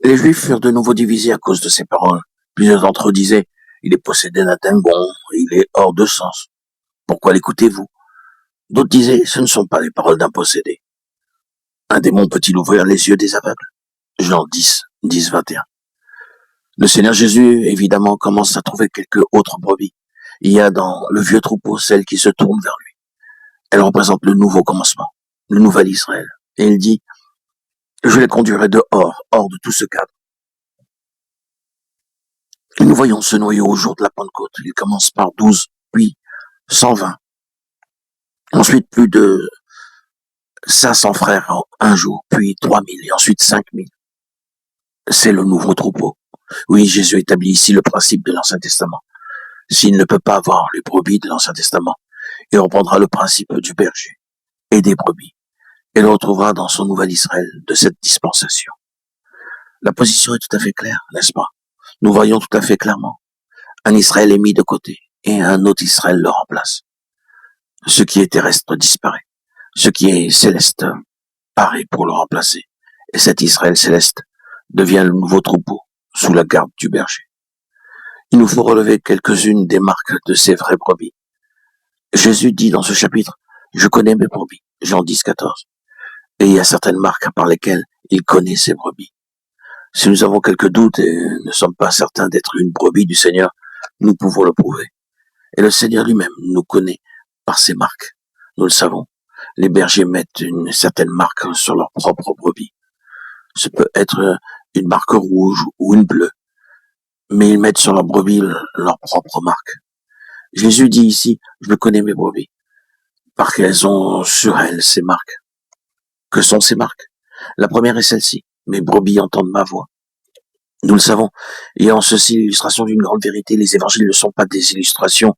Les Juifs furent de nouveau divisés à cause de ces paroles. Plusieurs d'entre eux disaient, il est possédé d'un démon, il est hors de sens. Pourquoi l'écoutez-vous? D'autres disaient, ce ne sont pas les paroles d'un possédé. Un démon peut-il ouvrir les yeux des aveugles? Jean 10, 21. Le Seigneur Jésus, évidemment, commence à trouver quelques autres brebis. Il y a dans le vieux troupeau celle qui se tourne vers lui. Elle représente le nouveau commencement, le nouvel Israël. Et il dit, je les conduirai dehors, hors de tout ce cadre. Et nous voyons ce noyau au jour de la Pentecôte. Il commence par 12, puis 120. Ensuite, plus de 500 frères en un jour, puis 3000 et ensuite 5000. C'est le nouveau troupeau. Oui, Jésus établit ici le principe de l'Ancien Testament. S'il ne peut pas avoir les brebis de l'Ancien Testament, il reprendra le principe du berger et des brebis et le retrouvera dans son nouvel Israël de cette dispensation. La position est tout à fait claire, n'est-ce pas? Nous voyons tout à fait clairement. Un Israël est mis de côté et un autre Israël le remplace. Ce qui est terrestre disparaît. Ce qui est céleste paraît pour le remplacer. Et cet Israël céleste devient le nouveau troupeau sous la garde du berger. Il nous faut relever quelques-unes des marques de ces vraies brebis. Jésus dit dans ce chapitre, je connais mes brebis, Jean 10, 14. Et il y a certaines marques par lesquelles il connaît ses brebis. Si nous avons quelques doutes et ne sommes pas certains d'être une brebis du Seigneur, nous pouvons le prouver. Et le Seigneur lui-même nous connaît par ses marques. Nous le savons. Les bergers mettent une certaine marque sur leur propre brebis. Ce peut être une marque rouge ou une bleue, mais ils mettent sur leur brebis leur propre marque. Jésus dit ici, je connais mes brebis, parce qu'elles ont sur elles ces marques. Que sont ces marques? La première est celle-ci, mes brebis entendent ma voix. Nous le savons, et en ceci l'illustration d'une grande vérité, les évangiles ne sont pas des illustrations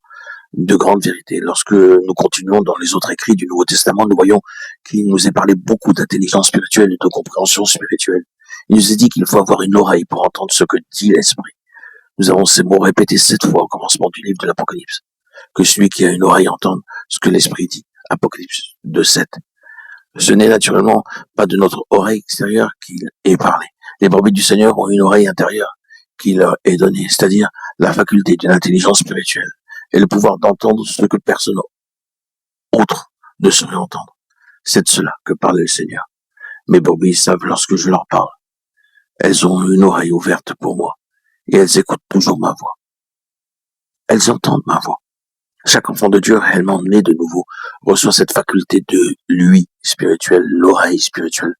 de grande vérité. Lorsque nous continuons dans les autres écrits du Nouveau Testament, nous voyons qu'il nous est parlé beaucoup d'intelligence spirituelle et de compréhension spirituelle. Il nous est dit qu'il faut avoir une oreille pour entendre ce que dit l'Esprit. Nous avons ces mots répétés 7 fois au commencement du livre de l'Apocalypse. Que celui qui a une oreille entende ce que l'Esprit dit. Apocalypse 2:7. Ce n'est naturellement pas de notre oreille extérieure qu'il est parlé. Les brebis du Seigneur ont une oreille intérieure qui leur est donnée, c'est-à-dire la faculté d'une intelligence spirituelle et le pouvoir d'entendre ce que personne autre ne saurait entendre. C'est de cela que parlait le Seigneur. Mes brebis savent lorsque je leur parle. Elles ont une oreille ouverte pour moi et elles écoutent toujours ma voix. Elles entendent ma voix. Chaque enfant de Dieu réellement né de nouveau reçoit cette faculté de lui spirituel, l'oreille spirituelle.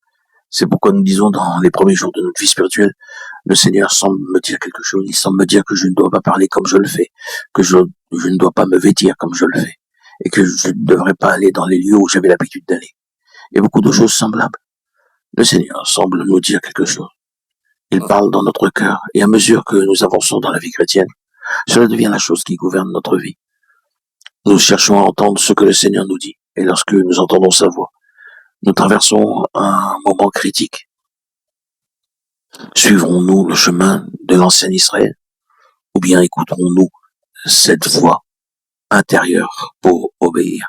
C'est pourquoi nous disons dans les premiers jours de notre vie spirituelle, le Seigneur semble me dire quelque chose, il semble me dire que je ne dois pas parler comme je le fais, que je ne dois pas me vêtir comme je le fais, et que je ne devrais pas aller dans les lieux où j'avais l'habitude d'aller. Et beaucoup de choses semblables. Le Seigneur semble nous dire quelque chose. Il parle dans notre cœur, et à mesure que nous avançons dans la vie chrétienne, cela devient la chose qui gouverne notre vie. Nous cherchons à entendre ce que le Seigneur nous dit, et lorsque nous entendons sa voix, nous traversons un moment critique. Suivrons-nous le chemin de l'ancien Israël, ou bien écouterons-nous cette voix intérieure pour obéir?